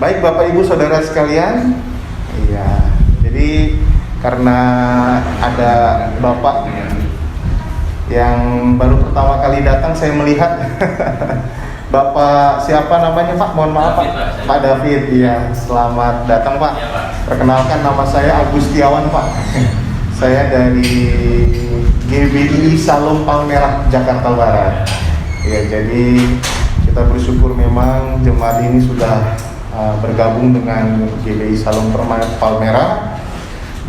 Baik Bapak Ibu Saudara sekalian, iya. Jadi karena ada Bapak yang baru pertama kali datang, saya melihat Bapak siapa namanya Pak? Mohon maaf Pak. Pak David, iya. Selamat datang Pak. Perkenalkan, nama saya Agustiawan Pak. Saya dari GBI Salom Palmerah, Jakarta Barat. Ya, jadi kita bersyukur memang jemaat ini sudah bergabung dengan GBI Salom Palmerah.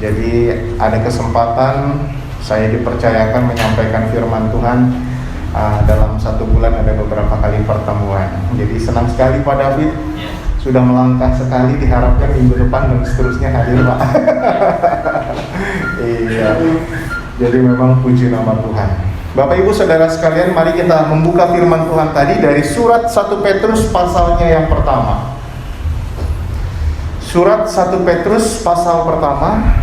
Jadi ada kesempatan saya dipercayakan menyampaikan firman Tuhan. Dalam 1 bulan ada beberapa kali pertemuan. Jadi senang sekali Pak David, sudah melangkah sekali, diharapkan minggu depan dan seterusnya hadir Pak. Iya. Jadi memang puji nama Tuhan. Bapak Ibu Saudara sekalian, mari kita membuka firman Tuhan tadi dari surat 1 Petrus pasalnya yang pertama. Surat 1 Petrus pasal pertama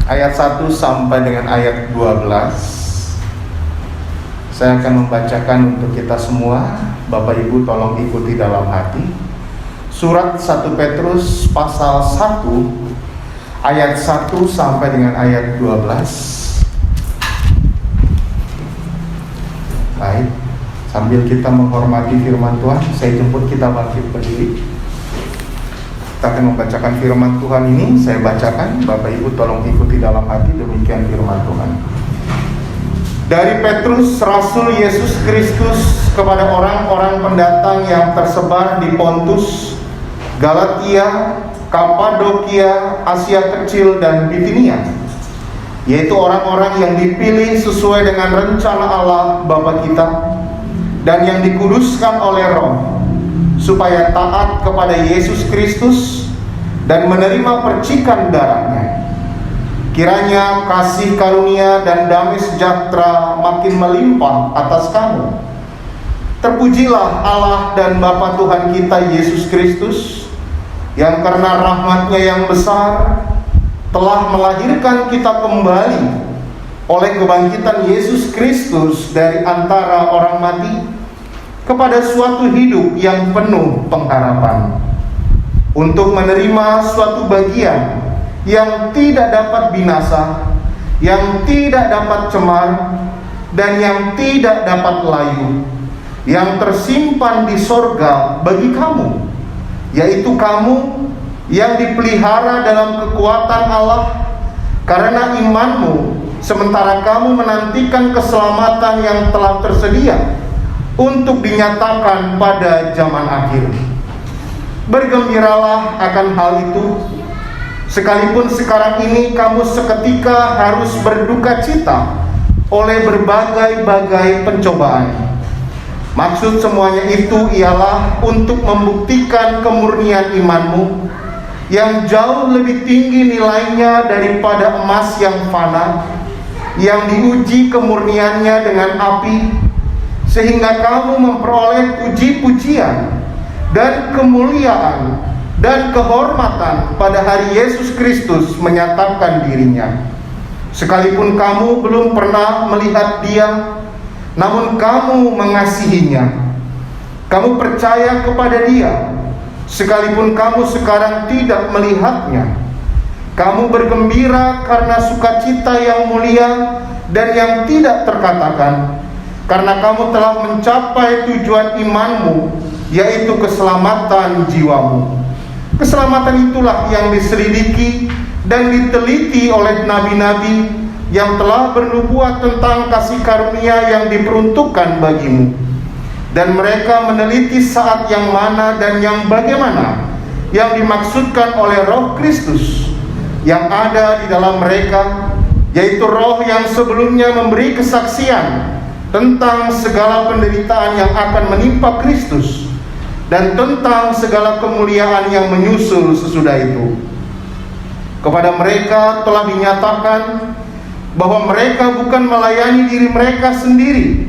ayat 1 sampai dengan ayat 12. Saya akan membacakan untuk kita semua. Bapak Ibu tolong ikuti dalam hati. Surat 1 Petrus pasal 1 ayat 1 sampai dengan ayat 12. Baik, sambil kita menghormati firman Tuhan, saya jemput kita bangkit berdiri. Kita akan membacakan firman Tuhan ini. Saya bacakan, Bapak Ibu tolong ikuti dalam hati. Demikian firman Tuhan. Dari Petrus, Rasul Yesus Kristus, kepada orang-orang pendatang yang tersebar di Pontus, Galatia, Kapadokia, Asia Kecil, dan Bitinia, yaitu orang-orang yang dipilih sesuai dengan rencana Allah Bapa kita dan yang dikuduskan oleh Roh, supaya taat kepada Yesus Kristus dan menerima percikan darahnya. Kiranya kasih karunia dan damai sejahtera makin melimpah atas kamu. Terpujilah Allah dan Bapa Tuhan kita Yesus Kristus, yang karena rahmat-Nya yang besar telah melahirkan kita kembali oleh kebangkitan Yesus Kristus dari antara orang mati kepada suatu hidup yang penuh pengharapan, untuk menerima suatu bagian yang tidak dapat binasa, yang tidak dapat cemar, dan yang tidak dapat layu, yang tersimpan di sorga bagi kamu, yaitu kamu yang dipelihara dalam kekuatan Allah karena imanmu, sementara kamu menantikan keselamatan yang telah tersedia untuk dinyatakan pada zaman akhir. Bergembiralah akan hal itu, sekalipun sekarang ini kamu seketika harus berduka cita oleh berbagai-bagai pencobaan. Maksud semuanya itu ialah untuk membuktikan kemurnian imanmu, yang jauh lebih tinggi nilainya daripada emas yang fana, yang diuji kemurniannya dengan api, sehingga kamu memperoleh puji-pujian dan kemuliaan dan kehormatan pada hari Yesus Kristus menyatakan dirinya. Sekalipun kamu belum pernah melihat Dia, namun kamu mengasihinya. Kamu percaya kepada Dia, sekalipun kamu sekarang tidak melihatnya. Kamu bergembira karena sukacita yang mulia dan yang tidak terkatakan, karena kamu telah mencapai tujuan imanmu, yaitu keselamatan jiwamu. Keselamatan itulah yang diselidiki dan diteliti oleh nabi-nabi yang telah bernubuat tentang kasih karunia yang diperuntukkan bagimu. Dan mereka meneliti saat yang mana dan yang bagaimana yang dimaksudkan oleh Roh Kristus yang ada di dalam mereka, yaitu Roh yang sebelumnya memberi kesaksian tentang segala penderitaan yang akan menimpa Kristus dan tentang segala kemuliaan yang menyusul sesudah itu. Kepada mereka telah dinyatakan bahwa mereka bukan melayani diri mereka sendiri,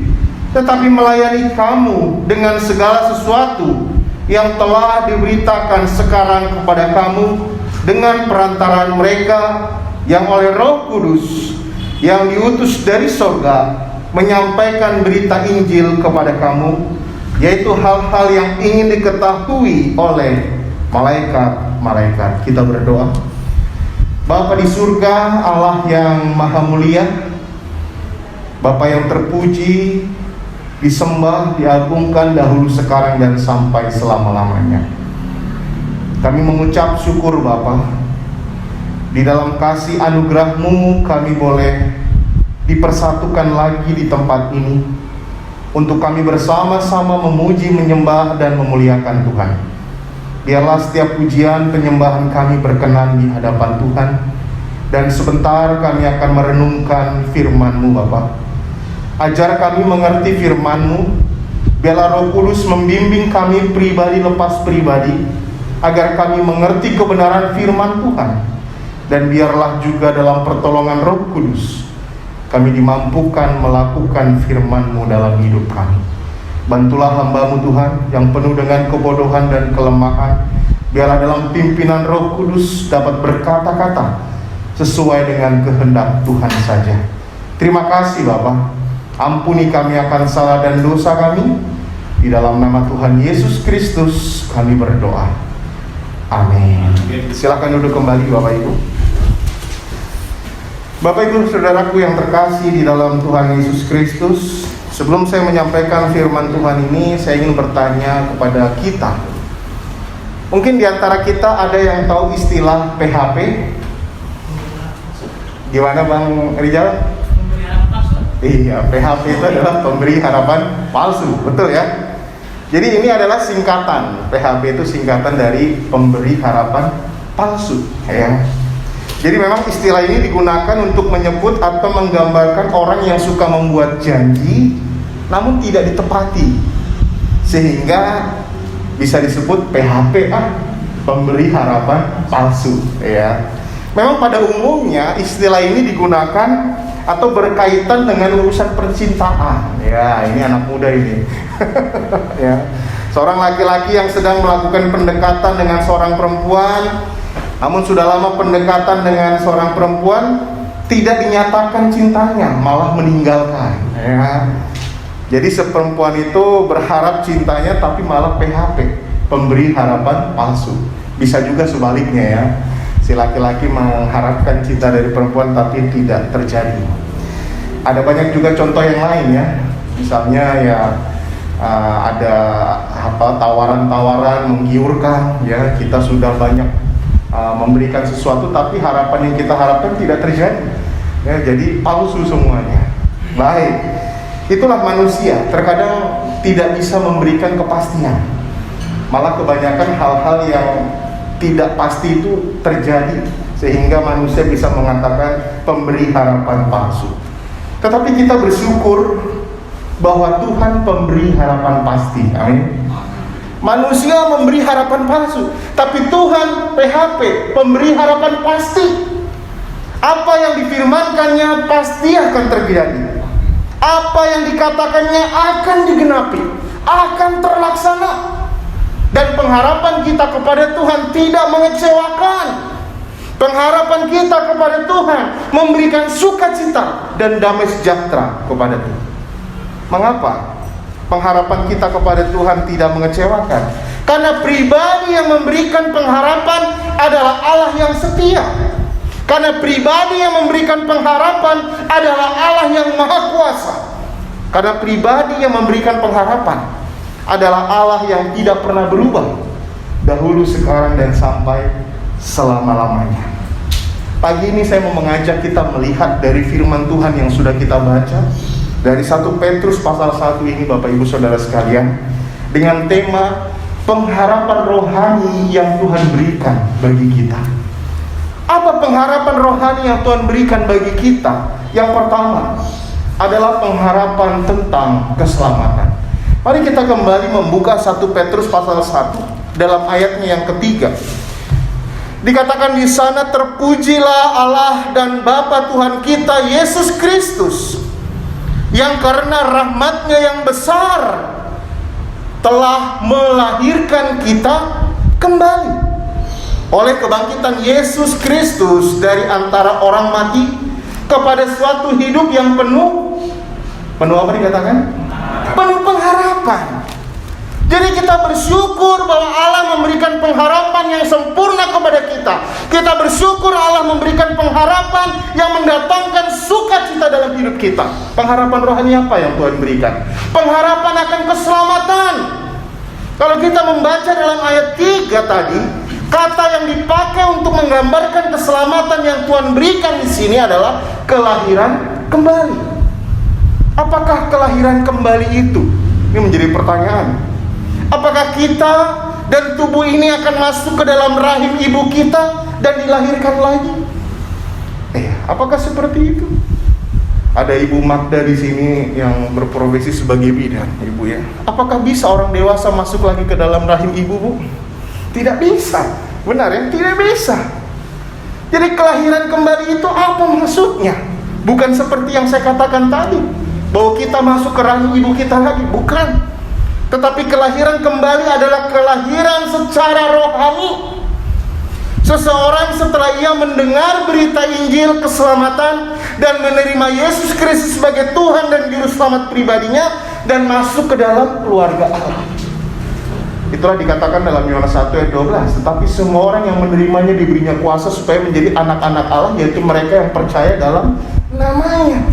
tetapi melayani kamu dengan segala sesuatu yang telah diberitakan sekarang kepada kamu dengan perantaraan mereka yang oleh Roh Kudus yang diutus dari sorga menyampaikan berita Injil kepada kamu, yaitu hal-hal yang ingin diketahui oleh malaikat-malaikat. Kita berdoa. Bapa di surga, Allah yang maha mulia, Bapa yang terpuji, disembah, diagungkan dahulu, sekarang, dan sampai selama-lamanya. Kami mengucap syukur Bapa, di dalam kasih anugerah-Mu kami boleh dipersatukan lagi di tempat ini untuk kami bersama-sama memuji, menyembah, dan memuliakan Tuhan. Biarlah setiap pujian penyembahan kami berkenan di hadapan Tuhan. Dan sebentar kami akan merenungkan firman-Mu Bapa. Ajar kami mengerti firman-Mu. Biarlah Roh Kudus membimbing kami pribadi lepas pribadi, agar kami mengerti kebenaran firman Tuhan. Dan biarlah juga dalam pertolongan Roh Kudus kami dimampukan melakukan firman-Mu dalam hidup kami. Bantulah hamba-Mu Tuhan yang penuh dengan kebodohan dan kelemahan. Biarlah dalam pimpinan Roh Kudus dapat berkata-kata sesuai dengan kehendak Tuhan saja. Terima kasih Bapa. Ampuni kami akan salah dan dosa kami. Di dalam nama Tuhan Yesus Kristus kami berdoa. Amin. Silakan duduk kembali Bapak Ibu. Bapak Ibu saudaraku yang terkasih di dalam Tuhan Yesus Kristus, sebelum saya menyampaikan firman Tuhan ini, saya ingin bertanya kepada kita. Mungkin di antara kita ada yang tahu istilah PHP? Gimana Bang Rijal? Pemberi harapan palsu. Iya, PHP itu adalah pemberi harapan palsu, betul ya? Jadi ini adalah singkatan. PHP itu singkatan dari pemberi harapan palsu, ya. Jadi memang istilah ini digunakan untuk menyebut atau menggambarkan orang yang suka membuat janji namun tidak ditepati, sehingga bisa disebut PHP, pemberi harapan palsu, ya. Memang pada umumnya istilah ini digunakan atau berkaitan dengan urusan percintaan. Ya, ini anak muda ini. Ya. Seorang laki-laki yang sedang melakukan pendekatan dengan seorang perempuan, namun sudah lama pendekatan dengan seorang perempuan, tidak dinyatakan cintanya, malah meninggalkan, ya. Jadi seperempuan itu berharap cintanya tapi malah PHP, pemberi harapan palsu. Bisa juga sebaliknya, ya. Si laki-laki mengharapkan cinta dari perempuan tapi tidak terjadi. Ada banyak juga contoh yang lain, ya. Misalnya ya ada tawaran-tawaran menggiurkan, ya. Kita sudah banyak memberikan sesuatu tapi harapan yang kita harapkan tidak terjadi, ya. Jadi palsu semuanya. Baik, itulah manusia, terkadang tidak bisa memberikan kepastian. Malah kebanyakan hal-hal yang tidak pasti itu terjadi, sehingga manusia bisa mengatakan pemberi harapan palsu. Tetapi kita bersyukur bahwa Tuhan pemberi harapan pasti. Amin. Manusia memberi harapan palsu, tapi Tuhan PHP, pemberi harapan pasti. Apa yang difirmankannya pasti akan terjadi. Apa yang dikatakannya akan digenapi, akan terlaksana. Dan pengharapan kita kepada Tuhan tidak mengecewakan. Pengharapan kita kepada Tuhan memberikan sukacita dan damai sejahtera kepada Tuhan. Mengapa pengharapan kita kepada Tuhan tidak mengecewakan? Karena pribadi yang memberikan pengharapan adalah Allah yang setia. Karena pribadi yang memberikan pengharapan adalah Allah yang maha kuasa. Karena pribadi yang memberikan pengharapan adalah Allah yang tidak pernah berubah, dahulu, sekarang, dan sampai selama-lamanya. Pagi ini saya mau mengajak kita melihat dari firman Tuhan yang sudah kita baca, dari 1 Petrus pasal 1 ini Bapak Ibu Saudara sekalian, dengan tema pengharapan rohani yang Tuhan berikan bagi kita. Apa pengharapan rohani yang Tuhan berikan bagi kita? Yang pertama adalah pengharapan tentang keselamatan. Mari kita kembali membuka 1 Petrus pasal 1 dalam ayatnya yang ketiga. Dikatakan di sana, terpujilah Allah dan Bapa Tuhan kita Yesus Kristus, yang karena rahmat-Nya yang besar telah melahirkan kita kembali oleh kebangkitan Yesus Kristus dari antara orang mati kepada suatu hidup yang penuh apa dikatakan? Penuh pengharapan. Jadi kita bersyukur bahwa Allah memberikan memberikan pengharapan yang sempurna kepada kita. Kita bersyukur Allah memberikan pengharapan yang mendatangkan sukacita dalam hidup kita. Pengharapan rohani apa yang Tuhan berikan? Pengharapan akan keselamatan. Kalau kita membaca dalam ayat 3 tadi, kata yang dipakai untuk menggambarkan keselamatan yang Tuhan berikan di sini adalah kelahiran kembali. Apakah kelahiran kembali itu? Ini menjadi pertanyaan. Apakah kita dan tubuh ini akan masuk ke dalam rahim ibu kita dan dilahirkan lagi? Apakah seperti itu? Ada Ibu Magda di sini yang berprofesi sebagai bidan, Ibu ya. Apakah bisa orang dewasa masuk lagi ke dalam rahim ibu, Bu? Tidak bisa. Benar ya? Tidak bisa. Jadi kelahiran kembali itu apa maksudnya? Bukan seperti yang saya katakan tadi, bahwa kita masuk ke rahim ibu kita lagi. Bukan. Tetapi kelahiran kembali adalah kelahiran secara rohani. Seseorang setelah ia mendengar berita Injil keselamatan dan menerima Yesus Kristus sebagai Tuhan dan Juru Selamat pribadinya dan masuk ke dalam keluarga Allah. Itulah dikatakan dalam Yohanes 1 ayat 12. Tetapi semua orang yang menerimanya diberinya kuasa supaya menjadi anak-anak Allah, yaitu mereka yang percaya dalam namanya.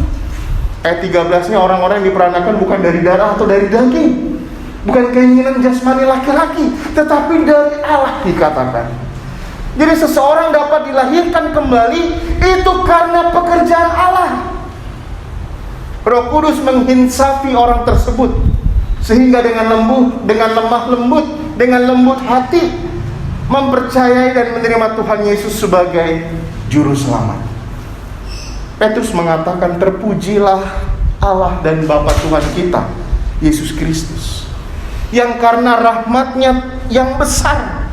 Ayat 13-nya orang-orang yang diperanakan bukan dari darah atau dari daging, bukan keinginan jasmani laki-laki, tetapi dari Allah dikatakan. Jadi seseorang dapat dilahirkan kembali itu karena pekerjaan Allah. Roh Kudus menghinsapi orang tersebut sehingga dengan lemah lembut, dengan lembut hati mempercayai dan menerima Tuhan Yesus sebagai juru selamat. Petrus mengatakan, terpujilah Allah dan Bapa Tuhan kita Yesus Kristus, yang karena rahmat-Nya yang besar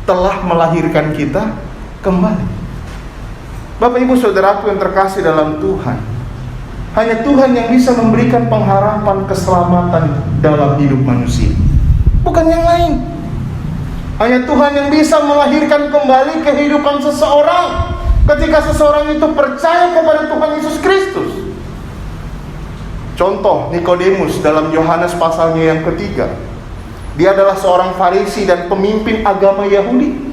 telah melahirkan kita kembali. Bapak Ibu Saudaraku yang terkasih dalam Tuhan, hanya Tuhan yang bisa memberikan pengharapan keselamatan dalam hidup manusia, bukan yang lain. Hanya Tuhan yang bisa melahirkan kembali kehidupan seseorang ketika seseorang itu percaya kepada Tuhan Yesus Kristus. Contoh Nikodemus dalam Yohanes pasalnya yang ketiga. Dia adalah seorang Farisi dan pemimpin agama Yahudi.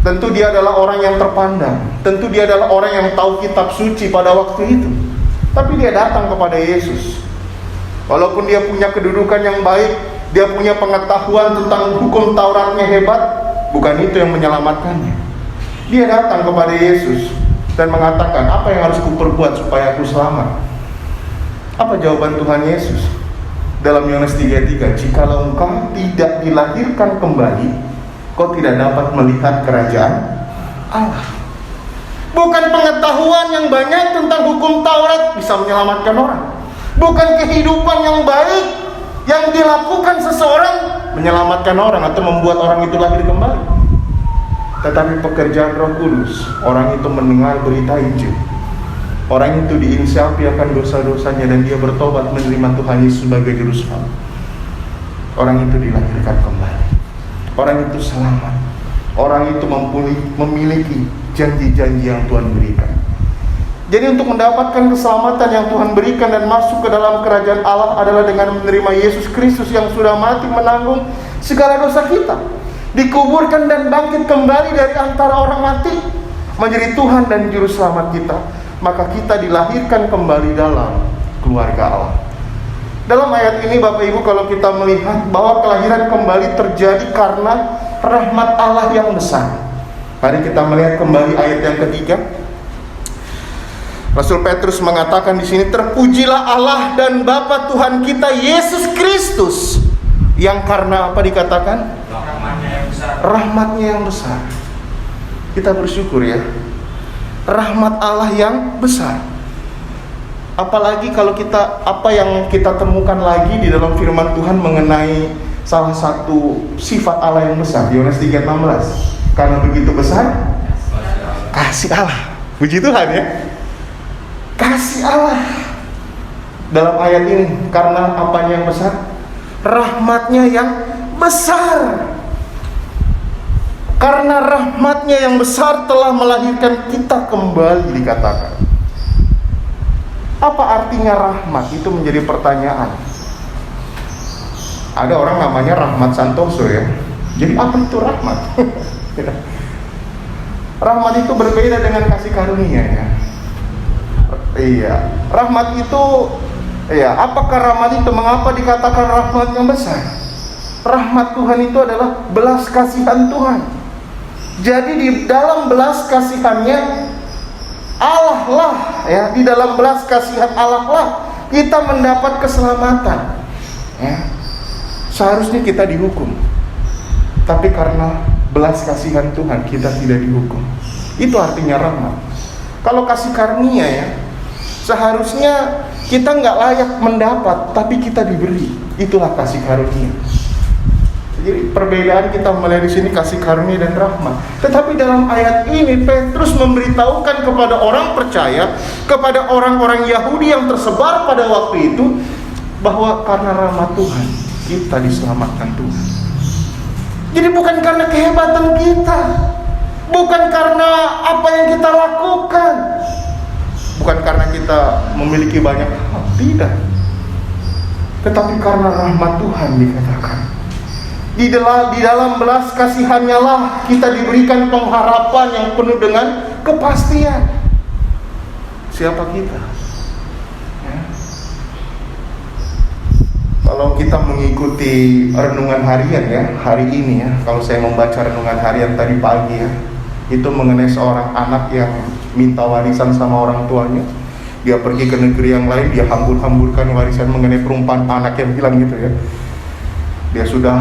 Tentu dia adalah orang yang terpandang. Tentu dia adalah orang yang tahu kitab suci pada waktu itu. Tapi dia datang kepada Yesus. Walaupun dia punya kedudukan yang baik, dia punya pengetahuan tentang hukum Tauratnya hebat, bukan itu yang menyelamatkannya. Dia datang kepada Yesus dan mengatakan, apa yang harus kuperbuat supaya aku selamat? Apa jawaban Tuhan Yesus? Dalam Yohanes 3:3, jikalau engkau tidak dilahirkan kembali, kau tidak dapat melihat kerajaan Allah. Bukan pengetahuan yang banyak tentang hukum Taurat bisa menyelamatkan orang. Bukan kehidupan yang baik yang dilakukan seseorang menyelamatkan orang atau membuat orang itu lahir kembali. Tetapi pekerjaan Roh Kudus, orang itu mendengar berita Injil, orang itu diinsafi akan dosa-dosanya dan dia bertobat menerima Tuhan Yesus sebagai juru selamat. Orang itu dilahirkan kembali. Orang itu selamat. Orang itu memiliki janji-janji yang Tuhan berikan. Jadi untuk mendapatkan keselamatan yang Tuhan berikan dan masuk ke dalam kerajaan Allah adalah dengan menerima Yesus Kristus yang sudah mati menanggung segala dosa kita, dikuburkan dan bangkit kembali dari antara orang mati menjadi Tuhan dan juru selamat kita. Maka kita dilahirkan kembali dalam keluarga Allah. Dalam ayat ini Bapak Ibu, kalau kita melihat bahwa kelahiran kembali terjadi karena rahmat Allah yang besar. Mari kita melihat kembali ayat yang ketiga. Rasul Petrus mengatakan di sini, terpujilah Allah dan Bapa Tuhan kita Yesus Kristus, yang karena apa dikatakan? Rahmatnya yang besar. Rahmatnya yang besar. Kita bersyukur ya. Rahmat Allah yang besar. Apalagi kalau apa yang kita temukan lagi di dalam firman Tuhan mengenai salah satu sifat Allah yang besar, Yohanes 3:16. Karena begitu besar kasih Allah. Puji Tuhan ya. Kasih Allah dalam ayat ini, karena apanya yang besar? Rahmatnya yang besar. Karena rahmatnya yang besar telah melahirkan kita kembali, dikatakan. Apa artinya rahmat? Itu menjadi pertanyaan. Ada orang namanya Rahmat Santoso ya. Jadi apa itu rahmat? Rahmat itu berbeda dengan kasih karunia ya. Iya, rahmat itu ya, apakah rahmat itu? Mengapa dikatakan rahmat yang besar? Rahmat Tuhan itu adalah belas kasihan Tuhan. Jadi di dalam belas kasihannya Allah lah ya, di dalam belas kasihan Allah lah kita mendapat keselamatan ya. Seharusnya kita dihukum, tapi karena belas kasihan Tuhan kita tidak dihukum. Itu artinya rahmat. Kalau kasih karunia ya, seharusnya kita nggak layak mendapat, tapi kita diberi. Itulah kasih karunia. Jadi perbedaan kita melihat di sini kasih karunia dan rahmat. Tetapi dalam ayat ini Petrus memberitahukan kepada orang percaya, kepada orang-orang Yahudi yang tersebar pada waktu itu, bahwa karena rahmat Tuhan kita diselamatkan Tuhan. Jadi bukan karena kehebatan kita, bukan karena apa yang kita lakukan, bukan karena kita memiliki banyak hal, tidak. Tetapi karena rahmat Tuhan dikatakan. Di dalam belas kasihannya lah kita diberikan pengharapan yang penuh dengan kepastian. Siapa kita? Ya. Kalau kita mengikuti renungan harian ya, hari ini ya, kalau saya membaca renungan harian tadi pagi ya, itu mengenai seorang anak yang minta warisan sama orang tuanya. Dia pergi ke negeri yang lain, dia hambur-hamburkan warisan, mengenai perumpamaan anak yang hilang gitu ya. Dia sudah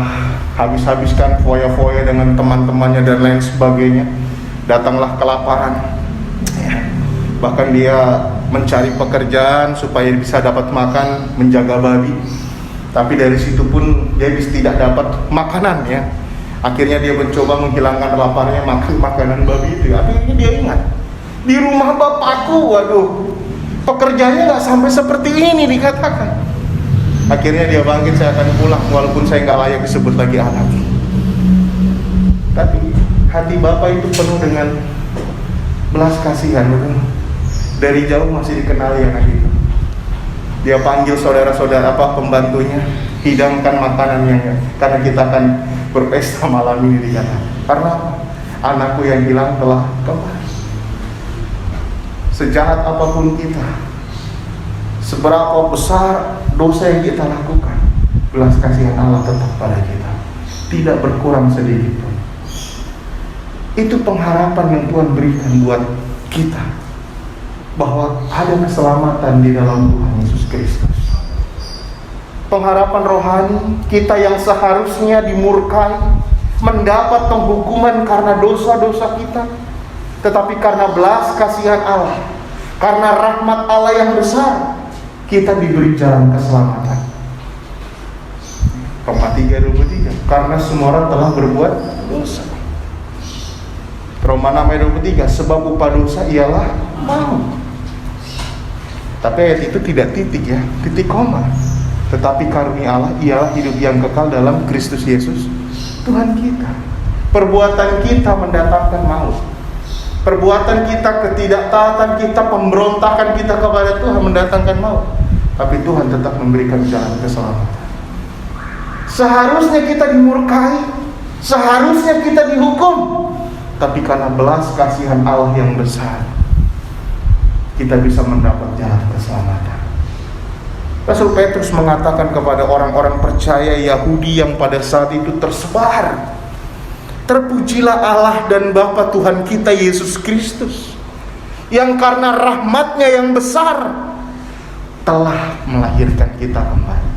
habis-habiskan foya-foya dengan teman-temannya dan lain sebagainya. Datanglah kelaparan ya. Bahkan dia mencari pekerjaan supaya bisa dapat makan, menjaga babi. Tapi dari situ pun dia tidak dapat makanan ya. Akhirnya dia mencoba menghilangkan laparnya, makan makanan babi itu. Akhirnya dia ingat, di rumah bapakku, waduh, pekerjaannya nggak sampai seperti ini dikatakan. Akhirnya dia bangkit, saya akan pulang walaupun saya nggak layak disebut lagi anak. Tapi hati bapak itu penuh dengan belas kasihan, betul. Dari jauh masih dikenali anak itu. Dia panggil saudara-saudara pembantunya, hidangkan makanannya karena kita akan berpesta malam ini dikatakan. Karena apa? Anakku yang hilang telah kembali. Sejahat apapun kita, seberapa besar dosa yang kita lakukan, belas kasihan Allah tetap pada kita, tidak berkurang sedikit pun. Itu pengharapan yang Tuhan berikan buat kita, bahwa ada keselamatan di dalam Tuhan Yesus Kristus. Pengharapan rohani kita yang seharusnya dimurkai, mendapat penghukuman karena dosa-dosa kita, tetapi karena belas kasihan Allah, karena rahmat Allah yang besar, kita diberi jalan keselamatan. Roma 3:23, karena semua orang telah berbuat dosa. Roma 6:23, sebab upah dosa ialah maut. Tapi ayat itu tidak titik ya, titik koma. Tetapi karunia Allah ialah hidup yang kekal dalam Kristus Yesus Tuhan kita. Perbuatan kita mendatangkan maut. Perbuatan kita, ketidaktaatan kita, pemberontakan kita kepada Tuhan mendatangkan maut. Tapi Tuhan tetap memberikan jalan keselamatan. Seharusnya kita dimurkai, seharusnya kita dihukum, tapi karena belas kasihan Allah yang besar, kita bisa mendapat jalan keselamatan. Rasul Petrus mengatakan kepada orang-orang percaya Yahudi yang pada saat itu tersebar, terpujilah Allah dan Bapa Tuhan kita Yesus Kristus, yang karena rahmat-Nya yang besar telah melahirkan kita kembali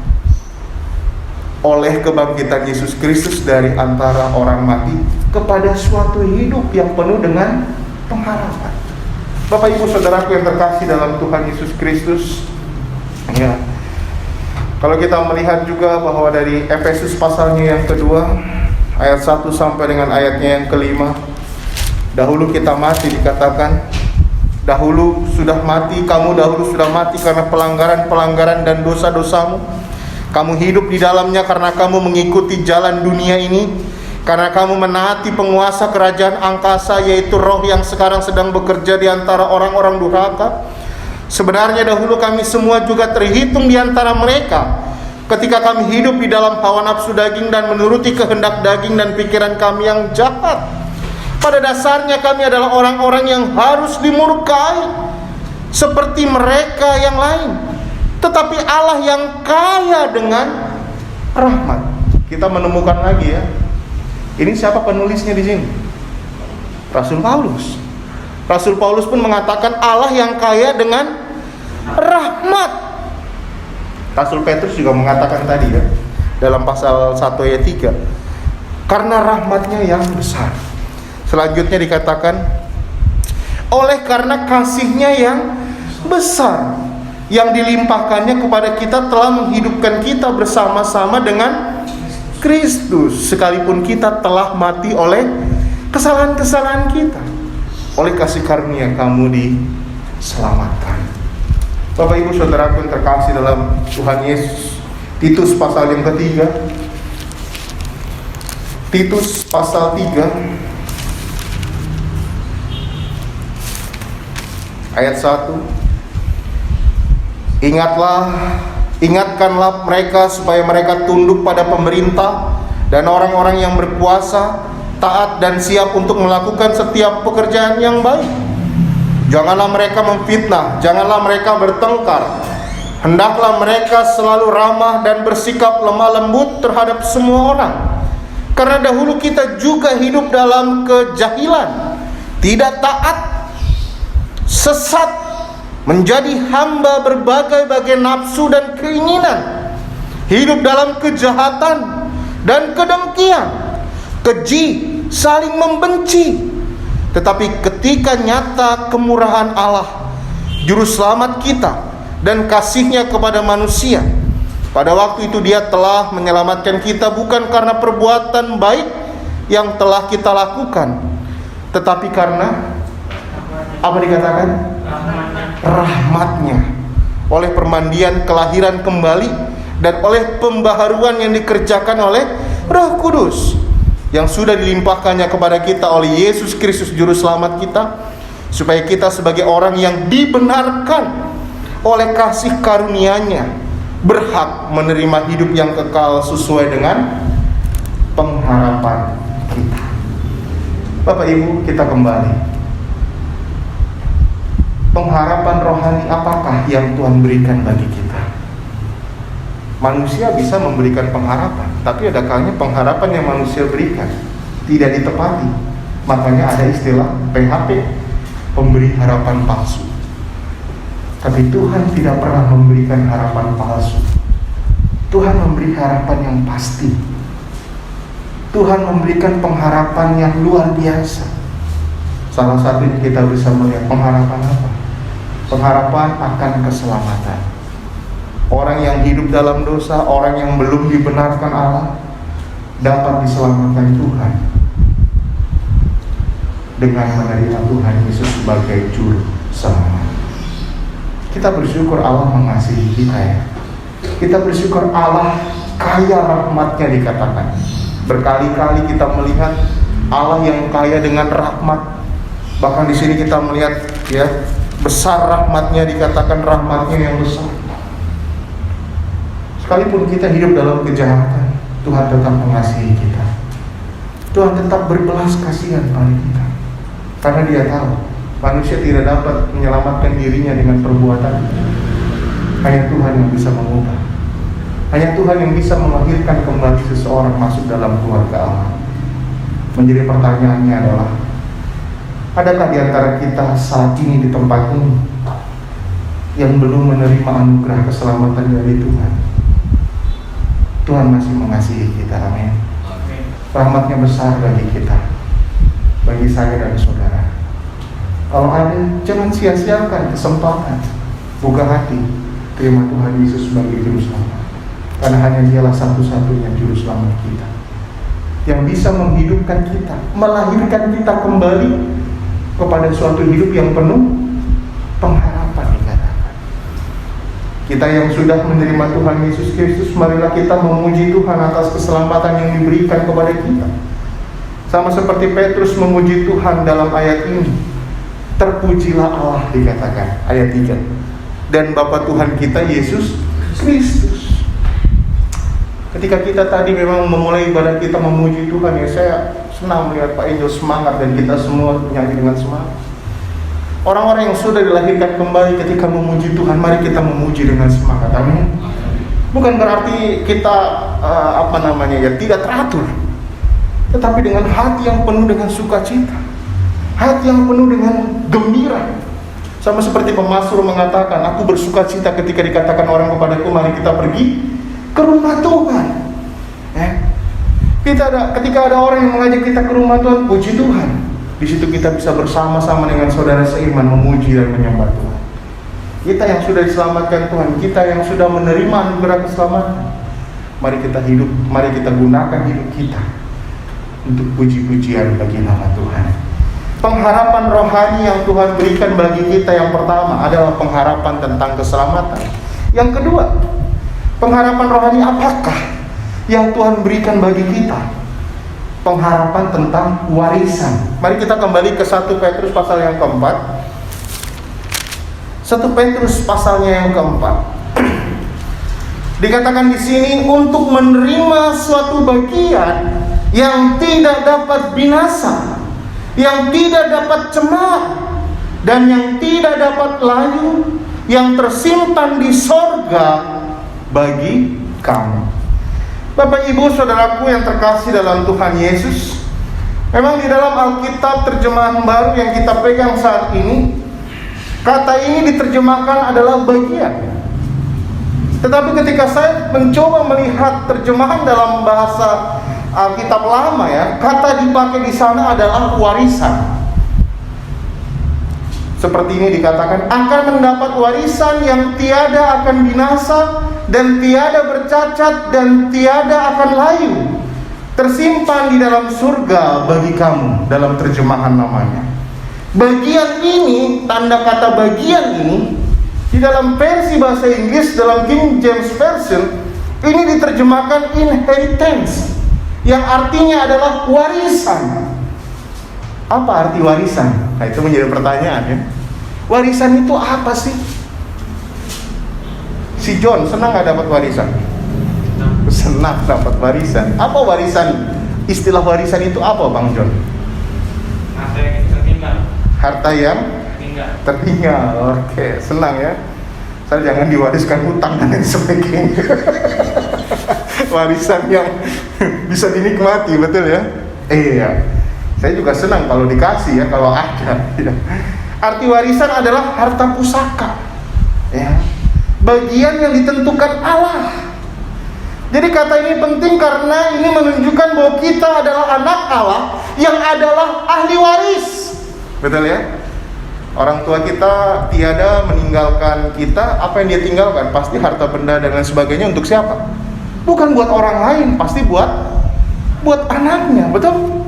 oleh kebangkitan Yesus Kristus dari antara orang mati kepada suatu hidup yang penuh dengan pengharapan. Bapak Ibu Saudaraku yang terkasih dalam Tuhan Yesus Kristus ya, kalau kita melihat juga bahwa dari Efesus pasalnya yang kedua ayat 1 sampai dengan ayatnya yang kelima, dahulu kita mati dikatakan, dahulu sudah mati, kamu dahulu sudah mati karena pelanggaran-pelanggaran dan dosa-dosamu. Kamu hidup di dalamnya karena kamu mengikuti jalan dunia ini, karena kamu menaati penguasa kerajaan angkasa, yaitu roh yang sekarang sedang bekerja di antara orang-orang durhaka. Sebenarnya dahulu kami semua juga terhitung di antara mereka. ketika kami hidup di dalam hawa nafsu daging dan menuruti kehendak daging dan pikiran kami yang jahat. Pada dasarnya kami adalah orang-orang yang harus dimurkai seperti mereka yang lain. Tetapi Allah yang kaya dengan rahmat. Kita menemukan lagi ya. Ini siapa penulisnya di sini? Rasul Paulus. Rasul Paulus pun mengatakan Allah yang kaya dengan rahmat. Rasul Petrus juga mengatakan tadi ya, dalam pasal 1 ayat 3, karena rahmatnya yang besar. Selanjutnya dikatakan, oleh karena kasihnya yang besar yang dilimpahkannya kepada kita telah menghidupkan kita bersama-sama dengan Kristus, sekalipun kita telah mati oleh kesalahan-kesalahan kita. Oleh kasih karunia kamu diselamatkan. Bapak Ibu Saudaraku yang terkasih dalam Tuhan Yesus, Titus pasal yang ketiga, Titus pasal 3 ayat 1. Ingatkanlah mereka supaya mereka tunduk pada pemerintah dan orang-orang yang berkuasa, taat dan siap untuk melakukan setiap pekerjaan yang baik. Janganlah mereka memfitnah, janganlah mereka bertengkar. Hendaklah mereka selalu ramah dan bersikap lemah lembut terhadap semua orang. Karena dahulu kita juga hidup dalam kejahilan, tidak taat, sesat, menjadi hamba berbagai-bagai nafsu dan keinginan, hidup dalam kejahatan dan kedengkian, keji, saling membenci. Tetapi ketika nyata kemurahan Allah, juru selamat kita dan kasihnya kepada manusia, pada waktu itu Dia telah menyelamatkan kita bukan karena perbuatan baik yang telah kita lakukan, tetapi karena apa dikatakan? Rahmatnya. Oleh permandian kelahiran kembali dan oleh pembaharuan yang dikerjakan oleh Roh Kudus yang sudah dilimpahkannya kepada kita oleh Yesus Kristus juru selamat kita, supaya kita sebagai orang yang dibenarkan oleh kasih karunia-Nya berhak menerima hidup yang kekal sesuai dengan pengharapan kita. Bapak Ibu, kita kembali. Pengharapan rohani apakah yang Tuhan berikan bagi kita? Manusia bisa memberikan pengharapan, tapi ada kalanya pengharapan yang manusia berikan tidak ditepati. Makanya ada istilah PHP, pemberi harapan palsu. Tapi Tuhan tidak pernah memberikan harapan palsu. Tuhan memberi harapan yang pasti. Tuhan memberikan pengharapan yang luar biasa. Salah satunya kita bisa melihat pengharapan apa? Pengharapan akan keselamatan. Orang yang hidup dalam dosa, orang yang belum dibenarkan Allah, dapat diselamatkan Tuhan dengan menerima Tuhan Yesus sebagai juru selamat. Kita bersyukur Allah mengasihi kita ya. Kita bersyukur Allah kaya rahmatnya dikatakan. Berkali-kali kita melihat Allah yang kaya dengan rahmat. Bahkan di sini kita melihat ya, besar rahmatnya, dikatakan rahmatnya yang besar. Sekalipun kita hidup dalam kejahatan, Tuhan tetap mengasihi kita. Tuhan tetap berbelas kasihan pada kita, karena Dia tahu manusia tidak dapat menyelamatkan dirinya dengan perbuatan. Hanya Tuhan yang bisa mengubah. Hanya Tuhan yang bisa melahirkan kembali seseorang masuk dalam keluarga Allah. Menjadi pertanyaannya adalah, adakah di antara kita saat ini di tempat ini yang belum menerima anugerah keselamatan dari Tuhan? Tuhan masih mengasihi kita, amin. Rahmatnya besar bagi kita, bagi saya dan saudara. Kalau ada, jangan sia-siakan kesempatan. Buka hati, terima Tuhan Yesus sebagai juru selamat. Karena hanya Dialah satu-satunya juru selamat kita, yang bisa menghidupkan kita, melahirkan kita kembali kepada suatu hidup yang penuh pengharapan dikatakan. Kita yang sudah menerima Tuhan Yesus Kristus, marilah kita memuji Tuhan atas keselamatan yang diberikan kepada kita. Sama seperti Petrus memuji Tuhan dalam ayat ini. Terpujilah Allah dikatakan, ayat 3. Dan Bapa Tuhan kita Yesus Kristus. Ketika kita tadi memang memulai ibadah kita memuji Tuhan, ya saya senang melihat Pak Angel semangat dan kita semua menyanyi dengan semangat. Orang-orang yang sudah dilahirkan kembali ketika memuji Tuhan, mari kita memuji dengan semangat. Amin. Bukan berarti kita tidak teratur, tetapi dengan hati yang penuh dengan sukacita, hati yang penuh dengan gembira. Sama seperti pemazmur mengatakan, aku bersukacita ketika dikatakan orang kepadaku, mari kita pergi ke rumah Tuhan. Ketika ada orang yang mengajak kita ke rumah Tuhan, puji Tuhan. Di situ kita bisa bersama-sama dengan saudara seiman memuji dan menyembah Tuhan. Kita yang sudah diselamatkan Tuhan, kita yang sudah menerima anugerah keselamatan, mari kita hidup, mari kita gunakan hidup kita untuk puji-pujian bagi nama Tuhan. Pengharapan rohani yang Tuhan berikan bagi kita yang pertama adalah pengharapan tentang keselamatan. Yang kedua, pengharapan rohani apakah yang Tuhan berikan bagi kita? Pengharapan tentang warisan. Mari kita kembali ke 1 Petrus pasal yang keempat. 1 Petrus pasalnya yang keempat. Dikatakan di sini untuk menerima suatu bagian yang tidak dapat binasa, yang tidak dapat cemar, dan yang tidak dapat layu, yang tersimpan di sorga bagi kamu. Bapak Ibu Saudaraku yang terkasih dalam Tuhan Yesus, memang di dalam Alkitab terjemahan baru yang kita pegang saat ini, kata ini diterjemahkan adalah bagian. Tetapi ketika saya mencoba melihat terjemahan dalam bahasa Alkitab lama, ya, kata dipakai di sana adalah warisan. Seperti ini dikatakan, akan mendapat warisan yang tiada akan binasa, dan tiada bercacat, dan tiada akan layu, tersimpan di dalam surga bagi kamu, dalam terjemahan namanya. Bagian ini, tanda kata bagian ini, di dalam versi bahasa Inggris, dalam King James Version, ini diterjemahkan inheritance, yang artinya adalah warisan. Apa arti warisan? Nah, itu menjadi pertanyaan, ya. Warisan itu apa sih? Si John senang gak dapat warisan? Senang dapat warisan. Apa warisan? Istilah warisan itu apa, Bang John? Harta yang tertinggal. Harta yang tertinggal. Oke, senang ya. Saya jangan diwariskan hutang dan lain sebagainya. Warisan yang bisa dinikmati, betul ya? Iya. Saya juga senang kalau dikasih, ya, kalau ada. Arti warisan adalah harta pusaka, ya, bagian yang ditentukan Allah. Jadi kata ini penting karena ini menunjukkan bahwa kita adalah anak Allah yang adalah ahli waris. Betul ya? Orang tua kita tiada meninggalkan kita, apa yang dia tinggalkan? Pasti harta benda dan lain sebagainya. Untuk siapa? Bukan buat orang lain, pasti buat anaknya, betul?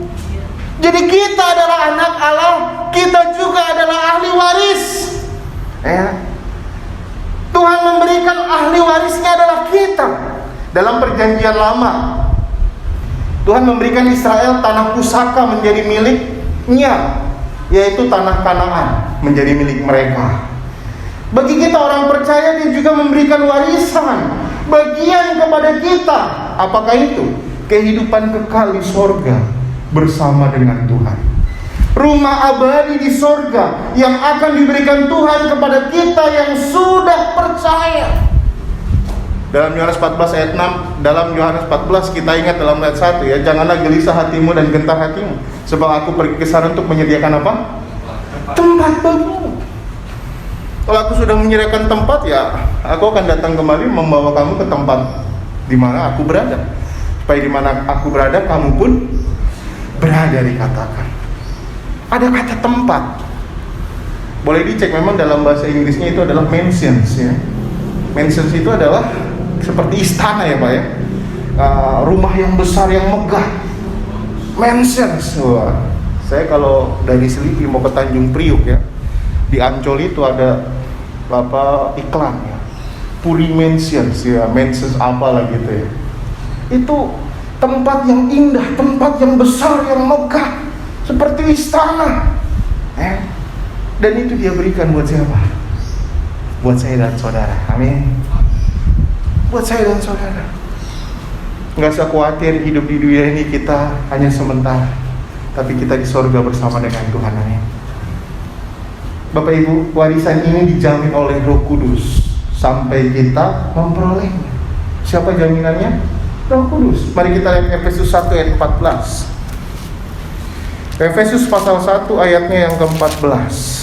Jadi kita adalah anak Allah, kita juga adalah ahli waris. Ya. Tuhan memberikan ahli warisnya adalah kita. Dalam perjanjian lama, Tuhan memberikan Israel tanah pusaka menjadi miliknya, yaitu tanah Kanaan menjadi milik mereka. Bagi kita orang percaya, Dia juga memberikan warisan, bagian kepada kita. Apakah itu? Kehidupan kekal di sorga bersama dengan Tuhan. Rumah abadi di sorga yang akan diberikan Tuhan kepada kita yang sudah percaya. Dalam Yohanes 14 ayat 6, dalam Yohanes 14 kita ingat dalam ayat 1, ya, janganlah gelisah hatimu dan gentar hatimu, sebab aku pergi ke sana untuk menyediakan apa? Tempat bagimu. Kalau aku sudah menyediakan tempat, ya, aku akan datang kembali membawa kamu ke tempat di mana aku berada. Supaya di mana aku berada, kamu pun berada, dikatakan. Ada kata tempat. Boleh dicek, memang dalam bahasa Inggrisnya itu adalah mansions, ya. Mansions itu adalah seperti istana, ya Pak, ya. Rumah yang besar, yang megah. Mansions. Wah, saya kalau dari Selipi mau ke Tanjung Priuk, ya, di Ancol itu ada iklan, ya, Puri Mansions, ya, mansions apalah gitu, ya. Itu tempat yang indah, tempat yang besar, yang megah, seperti istana, dan itu Dia berikan buat siapa? Buat saya dan saudara. Amin. Buat saya dan saudara. Nggak usah khawatir, hidup di dunia ini kita hanya sementara, tapi kita di sorga bersama dengan Tuhan. Amin. Bapak Ibu, warisan ini dijamin oleh Roh Kudus sampai kita memperolehnya. Siapa jaminannya? Roh Kudus. Mari kita lihat Efesus 1 ayat 14. Efesus pasal 1 ayatnya yang ke-14.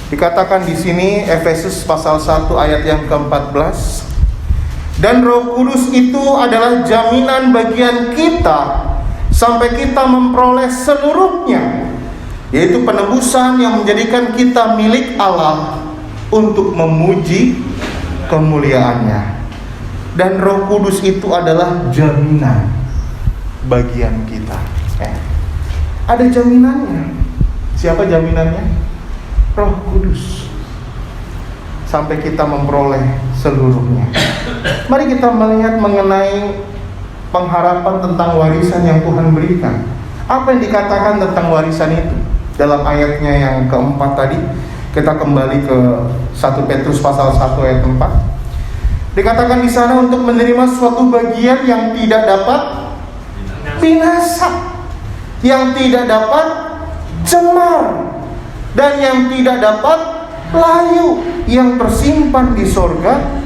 Dikatakan di sini Efesus pasal 1 ayat yang ke-14. Dan Roh Kudus itu adalah jaminan bagian kita sampai kita memperoleh seluruhnya, yaitu penebusan yang menjadikan kita milik Allah untuk memuji kemuliaannya. Dan Roh Kudus itu adalah jaminan bagian kita. Ada jaminannya. Siapa jaminannya? Roh Kudus. Sampai kita memperoleh seluruhnya. Mari kita melihat mengenai pengharapan tentang warisan yang Tuhan berikan. Apa yang dikatakan tentang warisan itu? Dalam ayatnya yang keempat tadi, kita kembali ke 1 Petrus pasal 1 ayat 4. Dikatakan di sana untuk menerima suatu bagian yang tidak dapat binasa, yang tidak dapat cemar, dan yang tidak dapat layu, yang tersimpan di sorga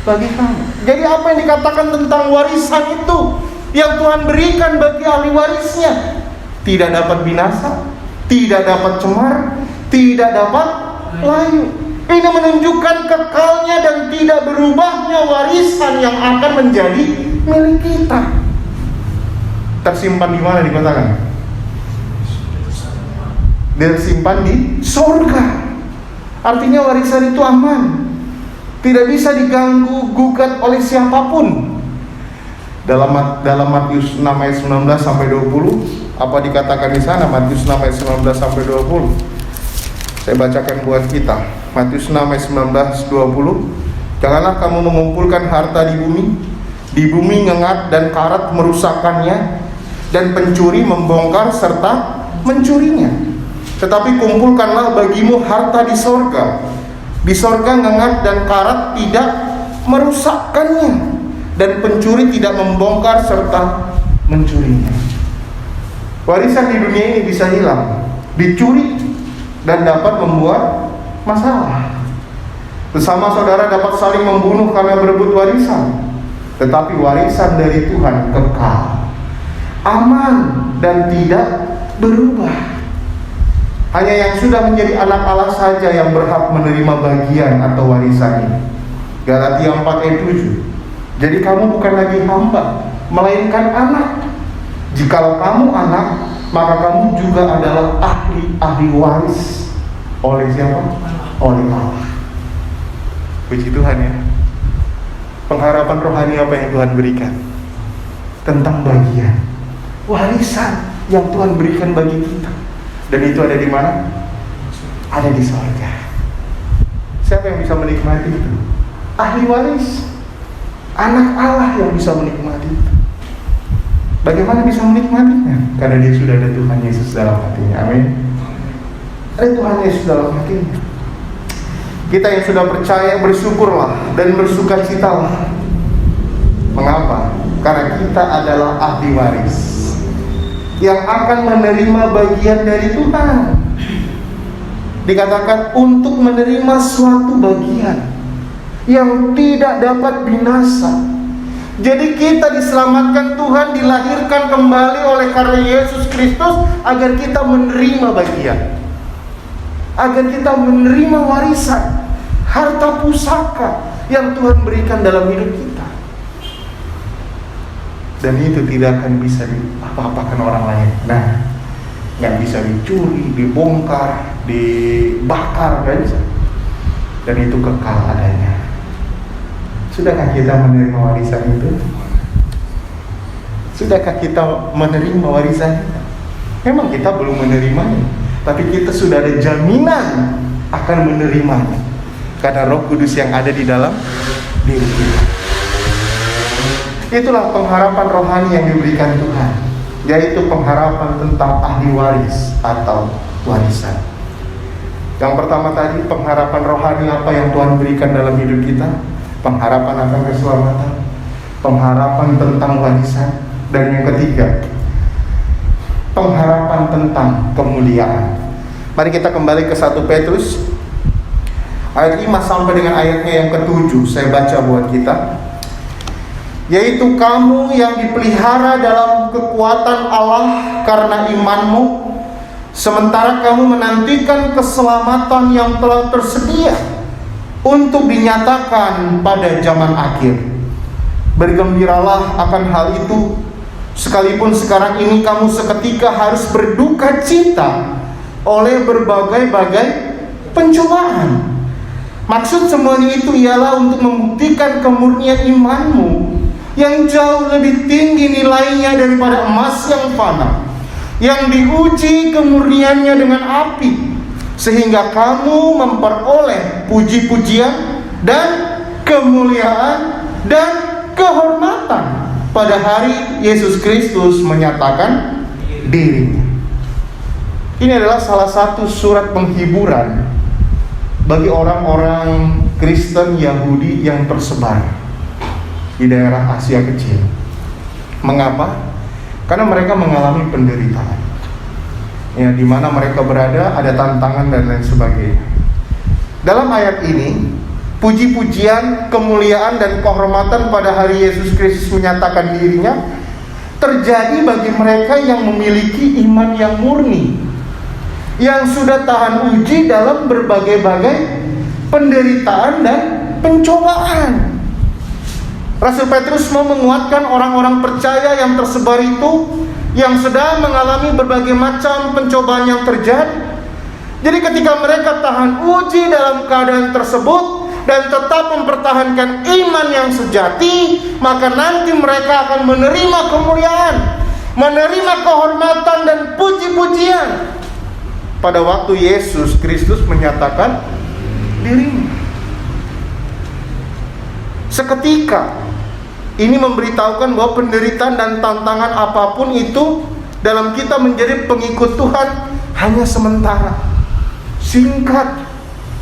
bagi kamu. Jadi apa yang dikatakan tentang warisan itu yang Tuhan berikan bagi ahli warisnya? Tidak dapat binasa, tidak dapat cemar, tidak dapat layu. Ini menunjukkan kekalnya dan tidak berubahnya warisan yang akan menjadi milik kita. Tersimpan di mana dikatakan? Disimpan di surga. Artinya warisan itu aman, tidak bisa diganggu gugat oleh siapapun. Dalam Matius 6 ayat 19 sampai 20, apa dikatakan di sana? Matius 6 ayat 19 sampai 20. Saya bacakan buat kita. Matius 6 ayat 19 20. Janganlah kamu mengumpulkan harta di bumi ngengat dan karat merusakkannya, dan pencuri membongkar serta mencurinya. Tetapi kumpulkanlah bagimu harta di sorga. Di sorga ngengat dan karat tidak merusakkannya, dan pencuri tidak membongkar serta mencurinya. Warisan di dunia ini bisa hilang, dicuri, dan dapat membuat masalah. Bersama saudara dapat saling membunuh karena berebut warisan. Tetapi warisan dari Tuhan kekal, aman, dan tidak berubah. Hanya yang sudah menjadi anak Allah saja yang berhak menerima bagian atau warisan ini. Galatia 4 ayat 7. Jadi kamu bukan lagi hamba, melainkan anak. Jikalau kamu anak, maka kamu juga adalah ahli waris. Oleh siapa? Oleh Allah. Puji Tuhan ya. Pengharapan rohani apa yang Tuhan berikan? Tentang bagian warisan yang Tuhan berikan bagi kita. Dan itu ada di mana? Ada di surga. Siapa yang bisa menikmati itu? Ahli waris, anak Allah yang bisa menikmati itu. Bagaimana bisa menikmatinya? Karena dia sudah ada Tuhan Yesus dalam hatinya. Amin. Ada Tuhan Yesus dalam hatinya. Kita yang sudah percaya, bersyukurlah dan bersukacitalah. Mengapa? Karena kita adalah ahli waris yang akan menerima bagian dari Tuhan. Dikatakan untuk menerima suatu bagian yang tidak dapat binasa. Jadi kita diselamatkan Tuhan, dilahirkan kembali oleh karya Yesus Kristus agar kita menerima bagian, agar kita menerima warisan, harta pusaka yang Tuhan berikan dalam hidup kita. Dan itu tidak akan bisa diapa-apakan orang lain. Nah, nggak bisa dicuri, dibongkar, dibakar, nggak bisa. Dan itu kekal adanya. Sudahkah kita menerima warisan itu? Sudahkah kita menerima warisan itu? Memang kita belum menerimanya, tapi kita sudah ada jaminan akan menerimanya karena Roh Kudus yang ada di dalam diri kita. Itulah pengharapan rohani yang diberikan Tuhan, yaitu pengharapan tentang ahli waris atau warisan. Yang pertama tadi, pengharapan rohani apa yang Tuhan berikan dalam hidup kita? pengharapan akan keselamatan, pengharapan tentang warisan, dan yang ketiga, pengharapan tentang kemuliaan. Mari kita kembali ke 1 Petrus ayat 5 sampai dengan ayatnya yang ke-7. Saya baca buat kita. Yaitu kamu yang dipelihara dalam kekuatan Allah karena imanmu, sementara kamu menantikan keselamatan yang telah tersedia untuk dinyatakan pada zaman akhir. Bergembiralah akan hal itu, sekalipun sekarang ini kamu seketika harus berduka cita oleh berbagai-bagai pencobaan. Maksud semuanya itu ialah untuk membuktikan kemurnian imanmu yang jauh lebih tinggi nilainya daripada emas yang fana, yang diuji kemurniannya dengan api, sehingga kamu memperoleh puji-pujian dan kemuliaan dan kehormatan pada hari Yesus Kristus menyatakan dirinya. Ini adalah salah satu surat penghiburan bagi orang-orang Kristen Yahudi yang tersebar di daerah Asia Kecil. Mengapa? Karena mereka mengalami penderitaan. Ya, di mana mereka berada ada tantangan dan lain sebagainya. Dalam ayat ini, puji-pujian, kemuliaan dan kehormatan pada hari Yesus Kristus menyatakan dirinya terjadi bagi mereka yang memiliki iman yang murni, yang sudah tahan uji dalam berbagai-bagai penderitaan dan pencobaan. Rasul Petrus mau menguatkan orang-orang percaya yang tersebar itu, yang sedang mengalami berbagai macam pencobaan yang terjadi. Jadi ketika mereka tahan uji dalam keadaan tersebut dan tetap mempertahankan iman yang sejati, maka nanti mereka akan menerima kemuliaan, menerima kehormatan dan puji-pujian pada waktu Yesus Kristus menyatakan dirinya. Seketika ini memberitahukan bahwa penderitaan dan tantangan apapun itu dalam kita menjadi pengikut Tuhan hanya sementara, singkat,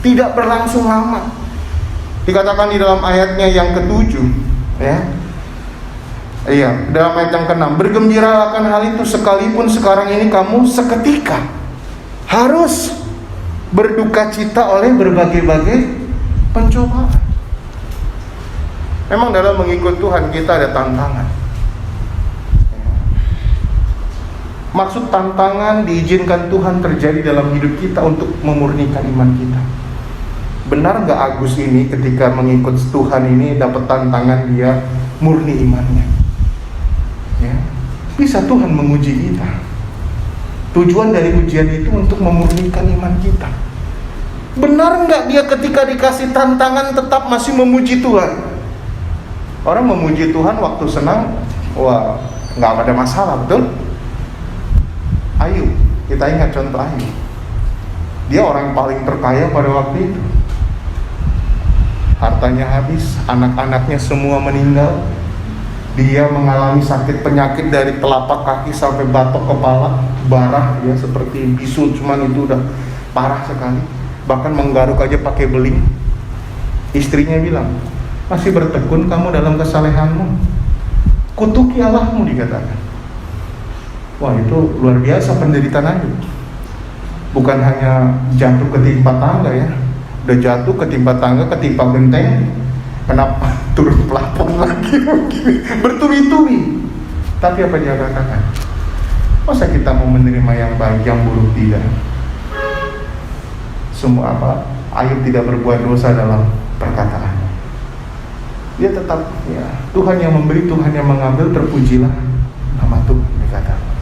tidak berlangsung lama. Dikatakan di dalam ayatnya yang ke-7, ya. Iya, dalam ayat yang ke-6, bergembira akan hal itu sekalipun sekarang ini kamu seketika harus berduka cita oleh berbagai-bagai pencobaan. Memang dalam mengikut Tuhan kita ada tantangan. Maksud tantangan diizinkan Tuhan terjadi dalam hidup kita untuk memurnikan iman kita. Benar gak Agus ini ketika mengikut Tuhan ini dapat tantangan dia murni imannya? Ya, bisa Tuhan menguji kita. Tujuan dari ujian itu untuk memurnikan iman kita. Benar gak dia ketika dikasih tantangan tetap masih memuji Tuhan? Orang memuji Tuhan waktu senang, wah, nggak ada masalah, betul? Ayub, kita ingat contoh Ayub. Dia orang paling terkaya pada waktu itu. Hartanya habis, anak-anaknya semua meninggal. Dia mengalami sakit penyakit dari telapak kaki sampai batok kepala, barah ya seperti bisul, cuman itu udah parah sekali. Bahkan menggaruk aja pakai beling. Istrinya bilang, masih bertekun kamu dalam kesalehanmu, kutuki Allahmu, dikatakan. Wah, itu luar biasa penderitaan Ayub. Bukan hanya jatuh ketimpa tangga ya, udah jatuh ketimpa tangga, ketimpa genteng, kenapa turun pelafon lagi bertubi-tubi. Tapi apa dia katakan? Masa kita mau menerima yang baik, yang buruk tidak? Semua apa? Ayub tidak berbuat dosa dalam perkataan. Dia tetap, ya, Tuhan yang memberi, Tuhan yang mengambil, terpujilah nama Tuhan, dikatakan.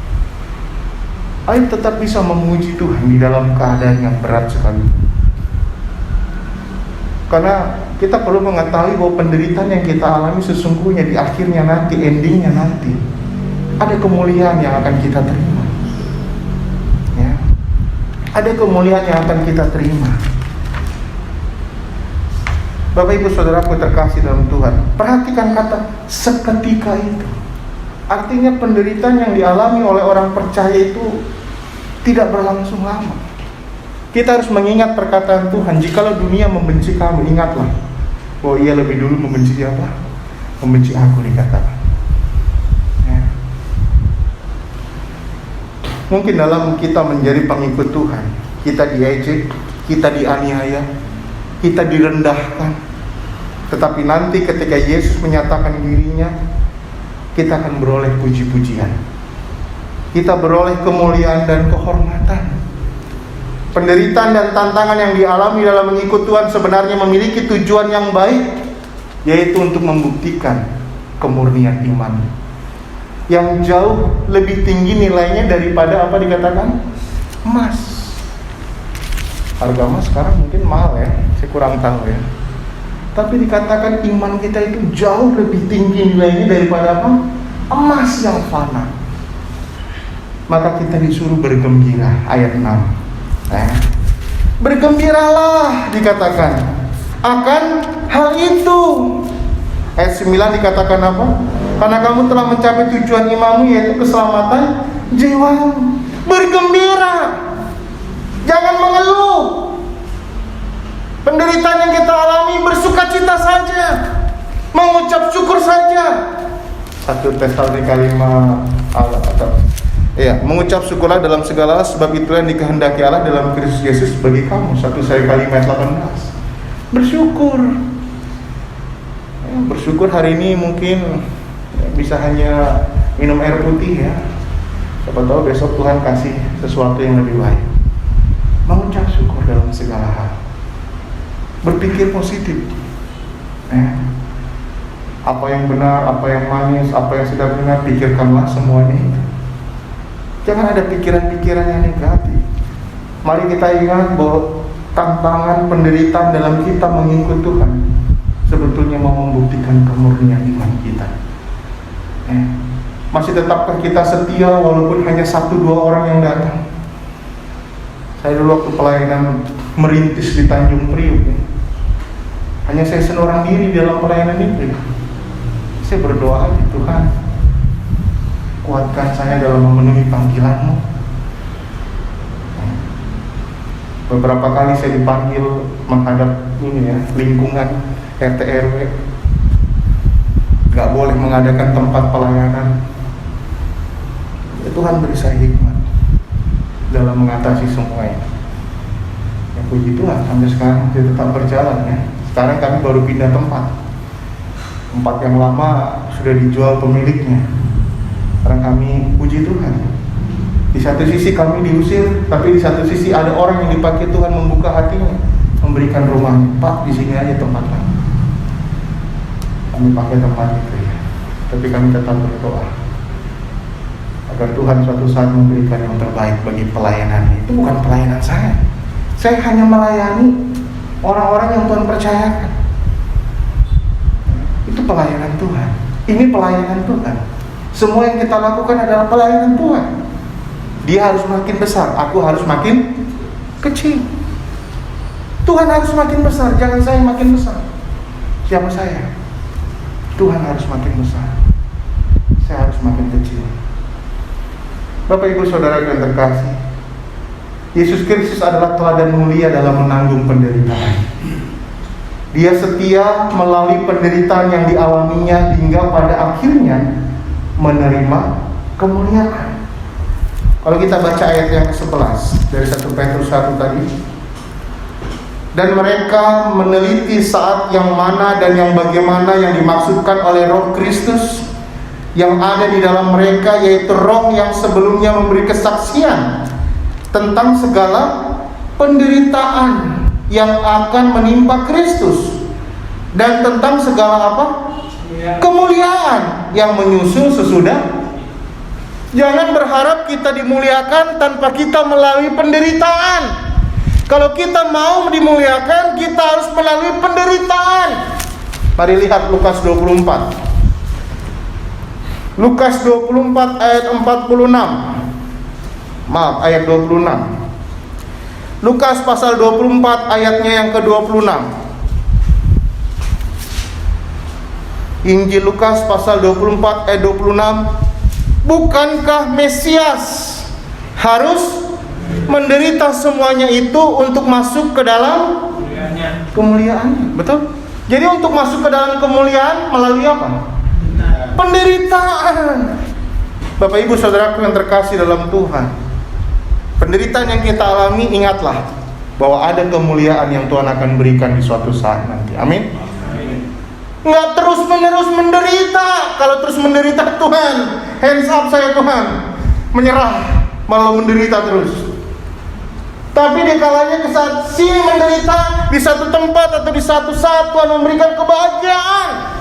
Ayub tetap bisa memuji Tuhan di dalam keadaan yang berat sekali. Karena kita perlu mengetahui bahwa penderitaan yang kita alami sesungguhnya di akhirnya nanti, endingnya nanti, ada kemuliaan yang akan kita terima. Ya, ada kemuliaan yang akan kita terima. Bapak Ibu Saudaraku terkasih dalam Tuhan, perhatikan kata seketika itu. Artinya penderitaan yang dialami oleh orang percaya itu tidak berlangsung lama. Kita harus mengingat perkataan Tuhan, jikalau dunia membenci kamu, ingatlah, Oh, ia lebih dulu membenci siapa? Membenci aku, dikatakan. Ya. Mungkin dalam kita menjadi pengikut Tuhan, kita diejek, kita dianiaya, kita direndahkan. Tetapi nanti ketika Yesus menyatakan dirinya, kita akan beroleh puji-pujian. Kita beroleh kemuliaan dan kehormatan. Penderitaan dan tantangan yang dialami dalam mengikut Tuhan sebenarnya memiliki tujuan yang baik, yaitu untuk membuktikan kemurnian iman yang jauh lebih tinggi nilainya daripada apa dikatakan? Emas. Harga emas sekarang mungkin mahal ya, saya kurang tahu ya. Tapi dikatakan iman kita itu jauh lebih tinggi nilainya daripada apa? Emas yang fana. Maka kita disuruh bergembira, ayat 6. Bergembiralah, dikatakan, akan hal itu. Ayat 9 dikatakan apa? Karena kamu telah mencapai tujuan imanmu, yaitu keselamatan jiwamu. Bergembira, jangan mengeluh. Penderitaan yang kita alami, bersukacita saja, mengucap syukur saja. 1 Tesalonika 5 mengucap syukurlah dalam segala hal, sebab itu yang dikehendaki Allah dalam Kristus Yesus bagi kamu. 1 Tesalonika 5:18. Bersyukur. Bersyukur hari ini mungkin bisa hanya minum air putih ya. Siapa tahu besok Tuhan kasih sesuatu yang lebih baik. Mengucap syukur dalam segala hal. Berpikir positif. Apa yang benar, apa yang manis, apa yang sudah benar, pikirkanlah semuanya itu. Jangan ada pikiran-pikiran yang negatif. Mari kita ingat bahwa tantangan penderitaan dalam kita mengikut Tuhan sebetulnya mau membuktikan kemurnian iman kita. Masih tetapkah kita setia walaupun hanya 1-2 orang yang datang? Saya dulu waktu pelayanan merintis di Tanjung Priuk hanya saya seorang diri dalam pelayanan itu. Saya berdoa aja, Tuhan, kuatkan saya dalam memenuhi panggilan-Mu. Beberapa kali saya dipanggil menghadap lingkungan RT RW. Gak boleh mengadakan tempat pelayanan. Tuhan beri saya hikmat dalam mengatasi semuanya. Ya puji Tuhan, sampai sekarang saya tetap berjalan ya. Sekarang kami baru pindah tempat. Tempat yang lama sudah dijual pemiliknya. Sekarang kami puji Tuhan. Di satu sisi kami diusir, tapi di satu sisi ada orang yang dipakai Tuhan membuka hatinya, memberikan rumahnya. Pak, di sini aja tempatnya. Kami pakai tempat itu ya. Tapi kami tetap berdoa agar Tuhan suatu saat memberikan yang terbaik bagi pelayanan. Itu bukan pelayanan saya. Saya hanya melayani orang-orang yang Tuhan percayakan. Itu pelayanan Tuhan. Ini pelayanan Tuhan. Semua yang kita lakukan adalah pelayanan Tuhan. Dia harus makin besar, aku harus makin kecil. Tuhan harus makin besar, jangan saya makin besar. Siapa saya? Tuhan harus makin besar, saya harus makin kecil. Bapak Ibu Saudara yang terkasih, Yesus Kristus adalah teladan mulia dalam menanggung penderitaan. Dia setia melalui penderitaan yang dialaminya hingga pada akhirnya menerima kemuliaan. Kalau kita baca ayat yang ke-11 dari 1 Petrus 1 tadi, dan mereka meneliti saat yang mana dan yang bagaimana yang dimaksudkan oleh Roh Kristus yang ada di dalam mereka, yaitu Roh yang sebelumnya memberi kesaksian tentang segala penderitaan yang akan menimpa Kristus dan tentang segala apa? Kemuliaan yang menyusul sesudah. Jangan berharap kita dimuliakan tanpa kita melalui penderitaan. Kalau kita mau dimuliakan, kita harus melalui penderitaan. Mari lihat Lukas 24. Lukas 24 ayat 46. Maaf, ayat 26. Lukas pasal 24 ayatnya yang ke-26. Injil Lukas pasal 24 ayat 26. Bukankah Mesias harus menderita semuanya itu untuk masuk ke dalam kemuliaannya? Betul? Jadi untuk masuk ke dalam kemuliaan melalui apa? Penderitaan. Bapak Ibu Saudaraku yang terkasih dalam Tuhan, penderitaan yang kita alami, ingatlah bahwa ada kemuliaan yang Tuhan akan berikan di suatu saat nanti. Amin. Nggak terus menerus menderita. Kalau terus menderita, Tuhan, hands up saya Tuhan, menyerah, malah menderita terus. Tapi di kalanya saat si menderita di satu tempat atau di satu saat, Tuhan memberikan kebahagiaan.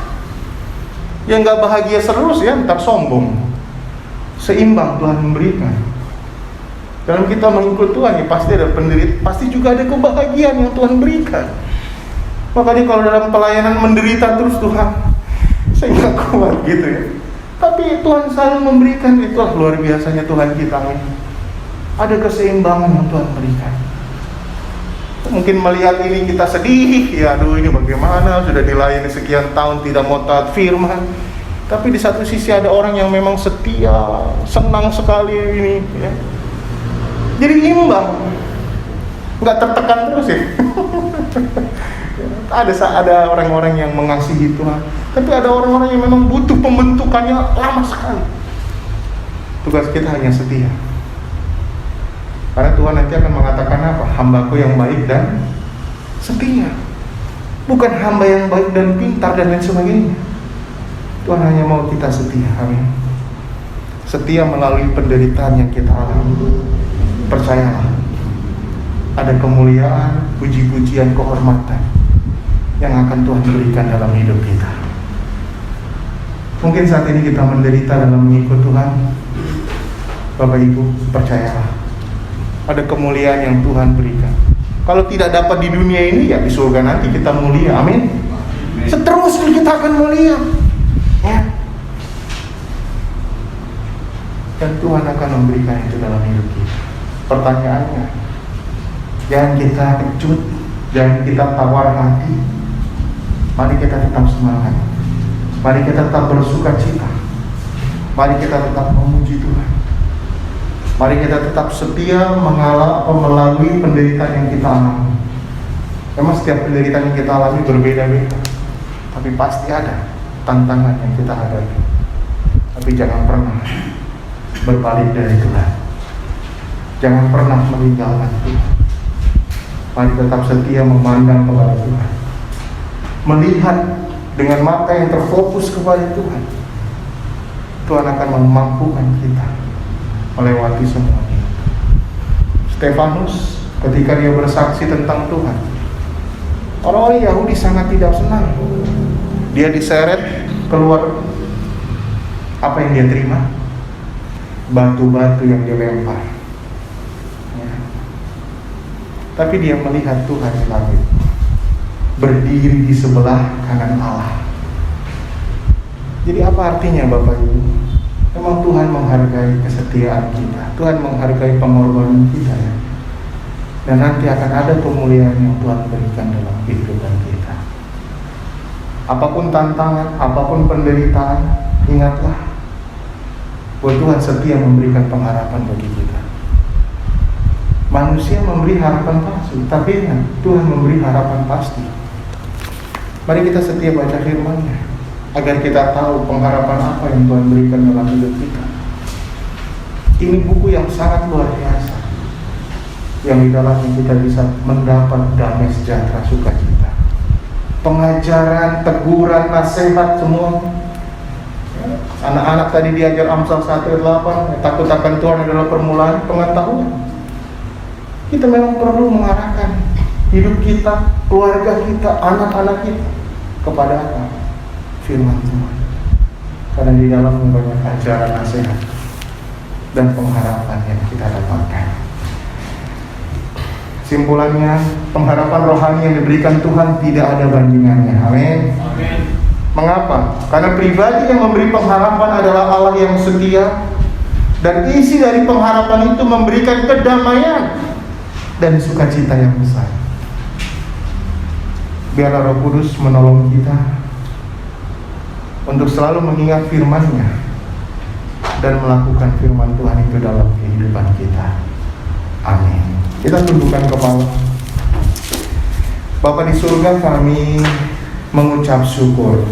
Yang nggak bahagia terus ya, ntar sombong. Seimbang Tuhan memberikan. Dalam kita mengikut Tuhan ya pasti ada penderitaan, pasti juga ada kebahagiaan yang Tuhan berikan. Makanya kalau dalam pelayanan menderita terus, Tuhan, saya nggak kuat gitu ya. Tapi Tuhan selalu memberikan, itulah luar biasanya Tuhan kita. Ada keseimbangan yang Tuhan berikan. Mungkin melihat ini kita sedih, ya aduh ini bagaimana, sudah dilayani sekian tahun tidak mau taat firman. Tapi di satu sisi ada orang yang memang setia, senang sekali ini ya. Jadi imbang, nggak tertekan terus ya. Ada orang-orang yang mengasihi Tuhan, tapi ada orang-orang yang memang butuh pembentukannya lama sekali. Tugas kita hanya setia. Karena Tuhan nanti akan mengatakan apa? Hambaku yang baik dan setia. Bukan hamba yang baik dan pintar dan lain sebagainya. Tuhan hanya mau kita setia. Amin. Setia melalui penderitaan yang kita alami. Percayalah, ada kemuliaan, puji-pujian, kehormatan yang akan Tuhan berikan dalam hidup kita. Mungkin saat ini kita menderita dalam mengikut Tuhan. Bapak Ibu, percayalah, ada kemuliaan yang Tuhan berikan. Kalau tidak dapat di dunia ini, ya di surga nanti kita mulia. Amin. Seterusnya kita akan mulia ya. Dan Tuhan akan memberikan itu dalam hidup kita. Pertanyaannya, jangan kita kecut, jangan kita tawar hati. Mari kita tetap semangat. Mari kita tetap bersuka cita. Mari kita tetap memuji Tuhan. Mari kita tetap setia melalui penderitaan yang kita alami. Memang setiap penderitaan yang kita alami berbeda-beda, tapi pasti ada tantangan yang kita hadapi. Tapi jangan pernah berbalik dari Tuhan. Jangan pernah meninggalkan Tuhan. Mari tetap setia memandang kepada Tuhan, melihat dengan mata yang terfokus kepada Tuhan. Tuhan akan memampukan kita melewati semuanya. Stefanus ketika dia bersaksi tentang Tuhan, orang-orang Yahudi sangat tidak senang. Dia diseret keluar. Apa yang dia terima? Batu-batu yang dilempar ya. Tapi dia melihat Tuhan di langit, berdiri di sebelah kanan Allah. Jadi apa artinya Bapak Ibu? Memang Tuhan menghargai kesetiaan kita, Tuhan menghargai pengorbanan kita ya. Dan nanti akan ada kemuliaan yang Tuhan berikan dalam kehidupan kita. Apapun tantangan, apapun penderitaan, ingatlah bahwa Tuhan setia memberikan pengharapan bagi kita. Manusia memberi harapan palsu, tapi Tuhan memberi harapan pasti. Mari kita setia baca firman-Nya, agar kita tahu pengharapan apa yang Tuhan berikan dalam hidup kita. Ini buku yang sangat luar biasa, yang di dalamnya kita bisa mendapat damai sejahtera, sukacita, pengajaran, teguran, nasihat, semua. Anak-anak tadi diajar Amsal 1 ayat 8, takut akan Tuhan adalah permulaan pengetahuan. Kita memang perlu mengarahkan hidup kita, keluarga kita, anak-anak kita kepada apa? Firman Tuhan. Karena di dalamnya banyak ajaran, nasihat, dan pengharapan yang kita dapatkan. Simpulannya, pengharapan rohani yang diberikan Tuhan tidak ada bandingannya. Amin. Amin. Mengapa? Karena pribadi yang memberi pengharapan adalah Allah yang setia, dan isi dari pengharapan itu memberikan kedamaian dan sukacita yang besar. Biarlah Roh Kudus menolong kita untuk selalu mengingat firman-Nya dan melakukan firman Tuhan itu dalam kehidupan kita. Amin. Kita tundukkan kepala. Bapa di surga, kami mengucap syukur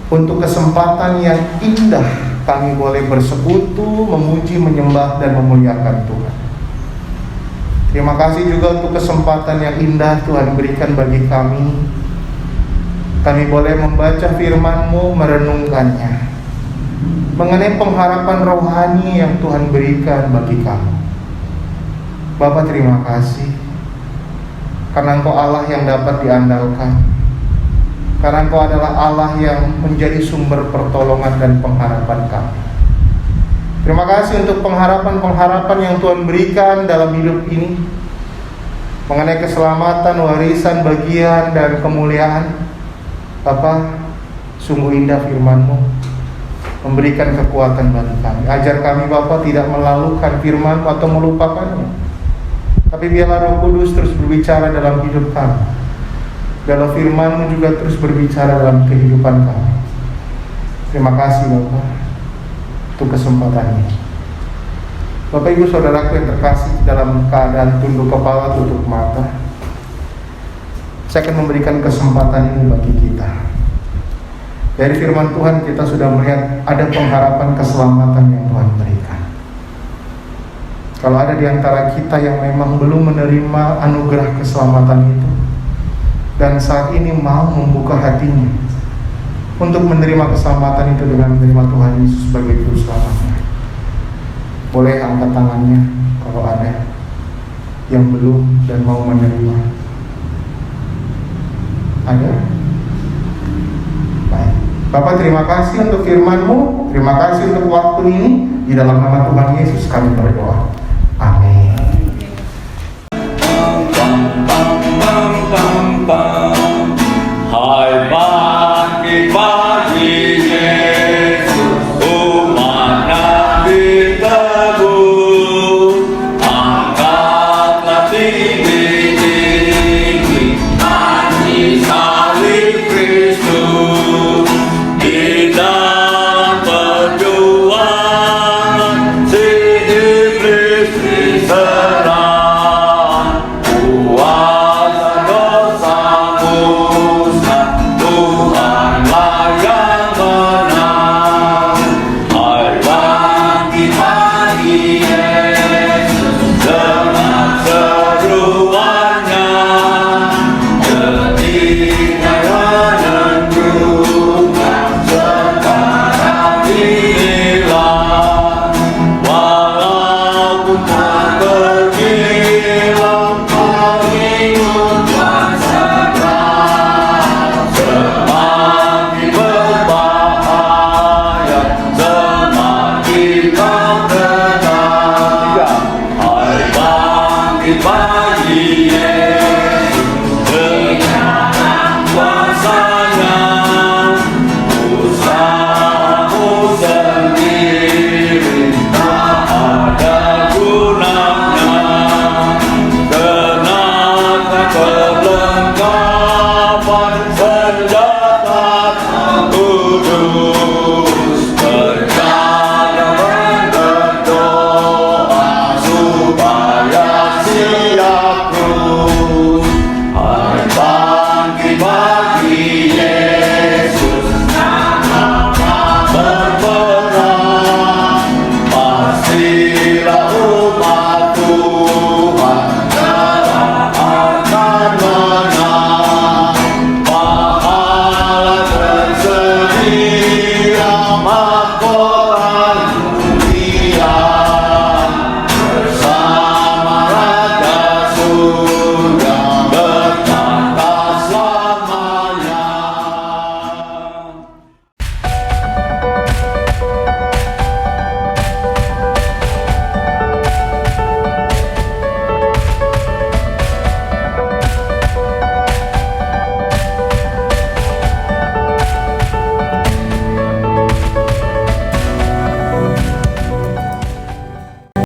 untuk kesempatan yang indah kami boleh bersekutu, memuji, menyembah, dan memuliakan Tuhan. Terima kasih juga untuk kesempatan yang indah Tuhan berikan bagi kami. Kami boleh membaca firman-Mu, merenungkannya mengenai pengharapan rohani yang Tuhan berikan bagi kami. Bapa, terima kasih karena Engkau Allah yang dapat diandalkan, karena Engkau adalah Allah yang menjadi sumber pertolongan dan pengharapan kami. Terima kasih untuk pengharapan-pengharapan yang Tuhan berikan dalam hidup ini, mengenai keselamatan, warisan, bagian, dan kemuliaan. Bapa, sungguh indah firman-Mu, memberikan kekuatan bagi kami. Ajar kami Bapa tidak melalukan firman-Mu atau melupakannya, tapi biarlah Roh Kudus terus berbicara dalam hidup kami. Biarlah firman-Mu juga terus berbicara dalam kehidupan kami. Terima kasih Bapa untuk kesempatan ini. Bapak Ibu Saudaraku yang terkasih, dalam keadaan tunduk kepala, tutup mata, saya akan memberikan kesempatan ini bagi kita. Dari firman Tuhan kita sudah melihat ada pengharapan keselamatan yang Tuhan berikan. Kalau ada di antara kita yang memang belum menerima anugerah keselamatan itu, dan saat ini mau membuka hatinya untuk menerima keselamatan itu dengan menerima Tuhan Yesus sebagai Juru Selamatnya, boleh angkat tangannya kalau ada yang belum dan mau menerima. Ada? Baik. Bapak, terima kasih untuk firman-Mu, terima kasih untuk waktu ini. Di dalam nama Tuhan Yesus kami berdoa. Amin. Hai